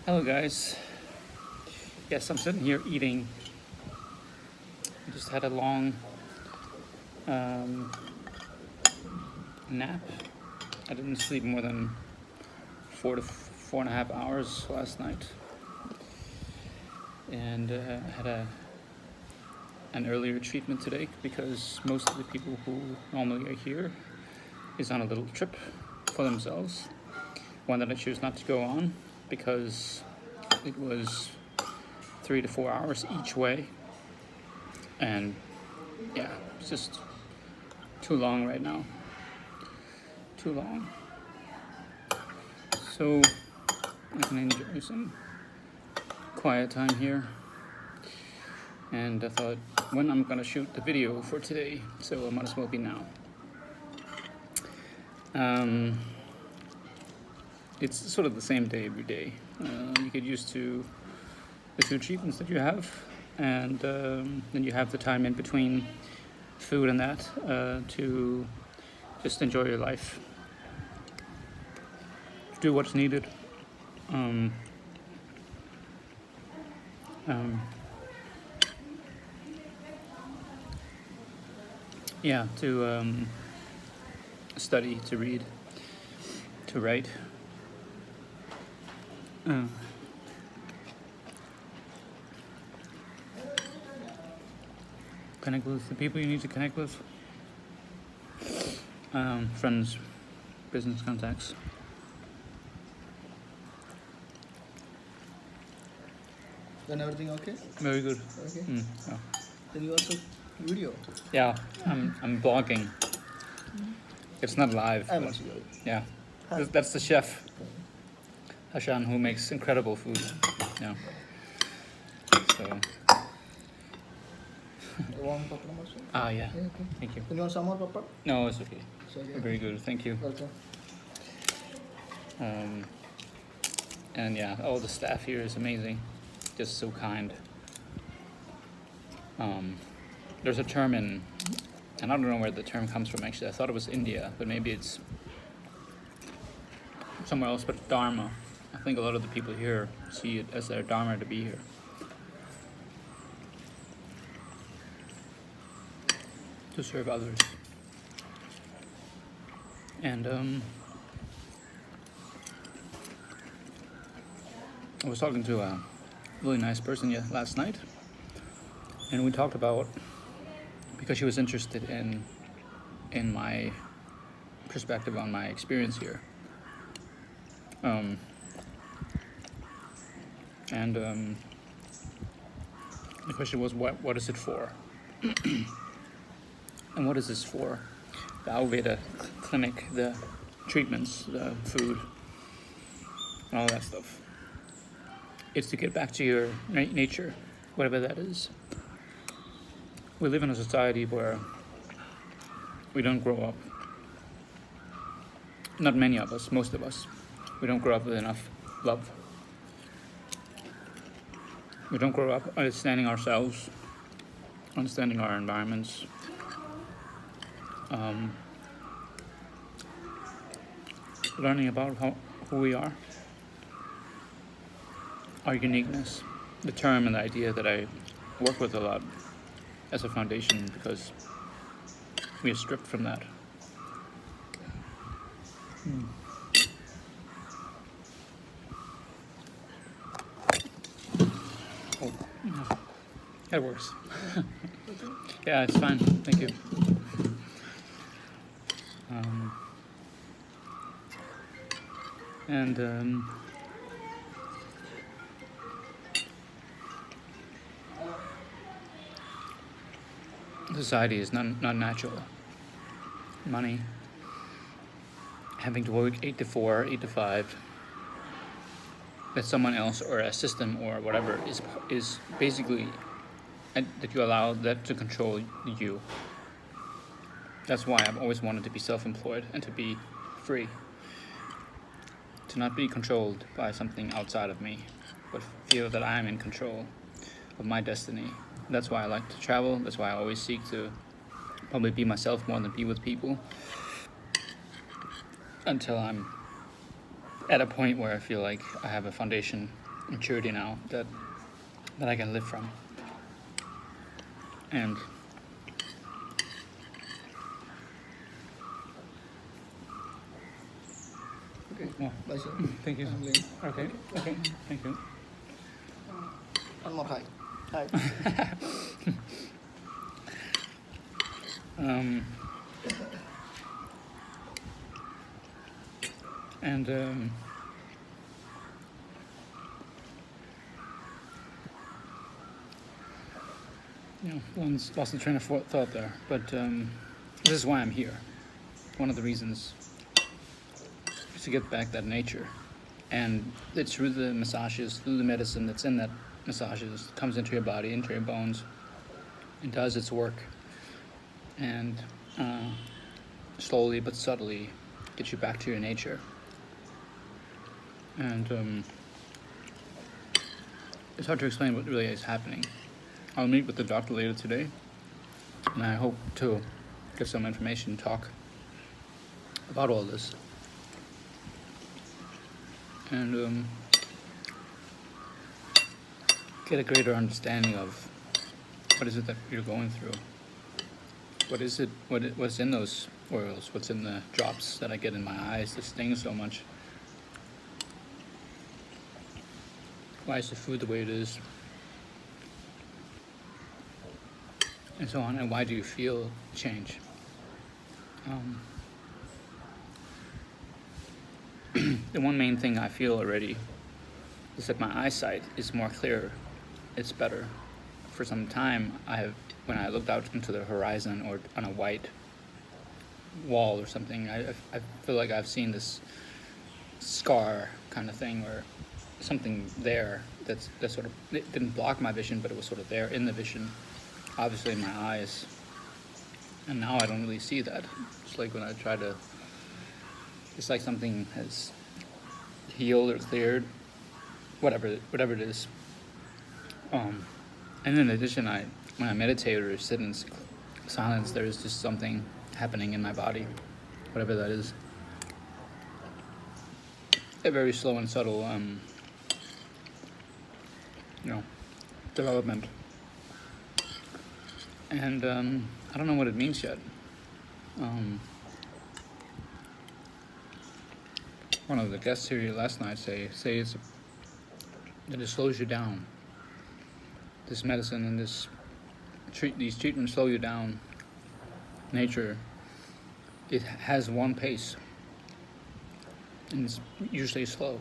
Hello guys. Yes, I'm sitting here eating. I just had a long nap. I didn't sleep more than 4.5 hours last night, and I had an earlier treatment today because most of the people who normally are here is on a little trip for themselves, one that I choose not to go on because it was 3 to 4 hours each way, and yeah, it's just too long right now. Too long. So I can enjoy some quiet time here, and I thought, when I'm gonna shoot the video for today, so I might as well be now. It's sort of the same day every day. You get used to the 2 treatments that you have, and then you have the time in between food and that to just enjoy your life, do what's needed. Yeah, to study, to read, to write. Connect with the people you need to connect with. Friends, business contacts. Then everything okay? Very good. Okay. Yeah. Then you also video. Yeah, I'm blogging. It's not live. I'm but also good. yeah, that's the chef, Hashan, who makes incredible food. Yeah. So. You want papad also? Yeah. Yeah, okay. Thank you. Then you want some more papad? No, it's okay. So, yeah. Very good. Thank you. Welcome. And yeah, all the staff here is amazing. Just so kind. There's a term and I don't know where the term comes from actually. I thought it was India, but maybe it's somewhere else, but dharma. I think a lot of the people here see it as their dharma to be here. To serve others. And I was talking to a really nice person last night, and we talked about, because she was interested in my perspective on my experience here, and the question was, what is it for? And what is this for? The Ayurveda clinic, the treatments, the food, and all that stuff. It's to get back to your nature, whatever that is. We live in a society where we don't grow up. Not many of us, most of us. We don't grow up with enough love. We don't grow up understanding ourselves, understanding our environments. Learning about who we are, our uniqueness, the term and the idea that I work with a lot as a foundation, because we are stripped from that. Oh, that works. Yeah, it's fine. Thank you. And society is not natural. Money, having to work 8 to 4, 8 to 5, that someone else or a system or whatever is basically that you allow that to control you. That's why I've always wanted to be self-employed and to be free. To not be controlled by something outside of me, but feel that I am in control of my destiny. That's why I like to travel. That's why I always seek to probably be myself more than be with people, until I'm at a point where I feel like I have a foundation maturity now that I can live from. And Okay. well, Bye, sir. thank you. I'm leaving. Okay, thank you. One more hi. Hi. And lost the train of thought there, but this is why I'm here. One of the reasons is to get back that nature, and it's through the massages, through the medicine that's in that massages, comes into your body, into your bones, and does its work, and slowly but subtly gets you back to your nature. And it's hard to explain what really is happening. I'll meet with the doctor later today, and I hope to get some information, talk about all this, and get a greater understanding of what is it that you're going through. What is it? What's in those oils? What's in the drops that I get in my eyes that sting so much? Why is the food the way it is? And so on. And why do you feel change? The one main thing I feel already is that my eyesight is more clear. It's better. For some time, when I looked out into the horizon or on a white wall or something, I feel like I've seen this scar kind of thing, or something there that sort of, it didn't block my vision, but it was sort of there in the vision, obviously in my eyes. And now I don't really see that. It's like when I try to, it's like something has healed or cleared, whatever it is. And in addition, when I meditate or sit in silence, there is just something happening in my body, whatever that is. A very slow and subtle, development. And I don't know what it means yet. One of the guests here last night say that it slows you down. This medicine and these treatments slow you down. Nature, it has one pace, and it's usually slow.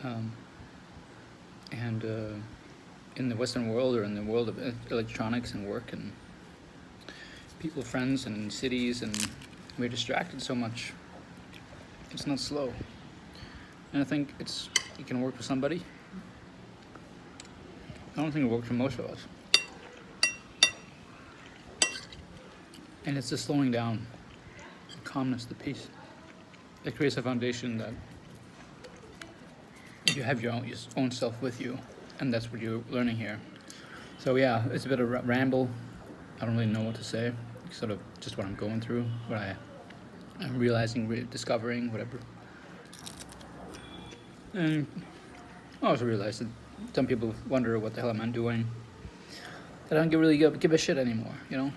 And in the Western world, or in the world of electronics and work and people, friends, and cities, and we're distracted so much. It's not slow, and I think it can work for somebody. I don't think it works for most of us. And it's the slowing down, the calmness, the peace that creates a foundation that you have your own self with you, and that's what you're learning here. So yeah, it's a bit of a ramble. I don't really know what to say. It's sort of just what I'm going through, what I'm realizing, discovering, whatever. And I also realized that some people wonder what the hell am I doing. I don't really give a shit anymore, you know?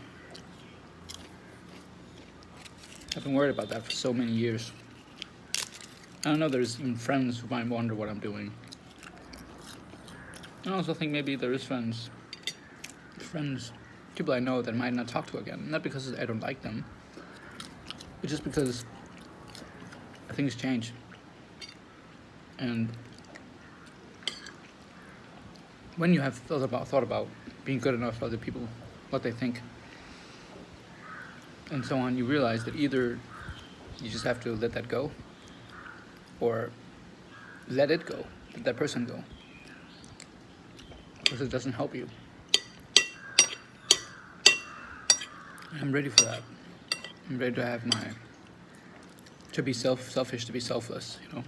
I've been worried about that for so many years. I don't know, there's even friends who might wonder what I'm doing. I also think maybe there is friends, people I know that I might not talk to again. Not because I don't like them, but just because things change. And when you have thought about being good enough for other people, what they think, and so on, you realize that either you just have to let that go, or let it go, let that person go, because it doesn't help you. I'm ready for that. I'm ready to have to be selfish, to be selfless, you know.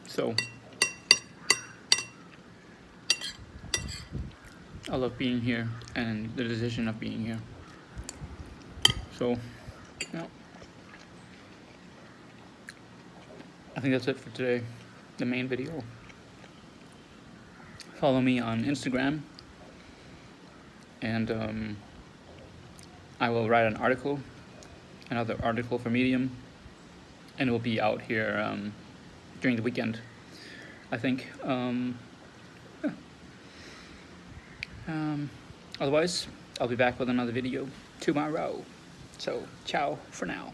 So I love being here and the decision of being here. So, yeah. think that's it for today, the main video. Follow me on Instagram, and I will write another article for Medium, and it will be out here during the weekend, I think. Otherwise, I'll be back with another video tomorrow. So, ciao for now.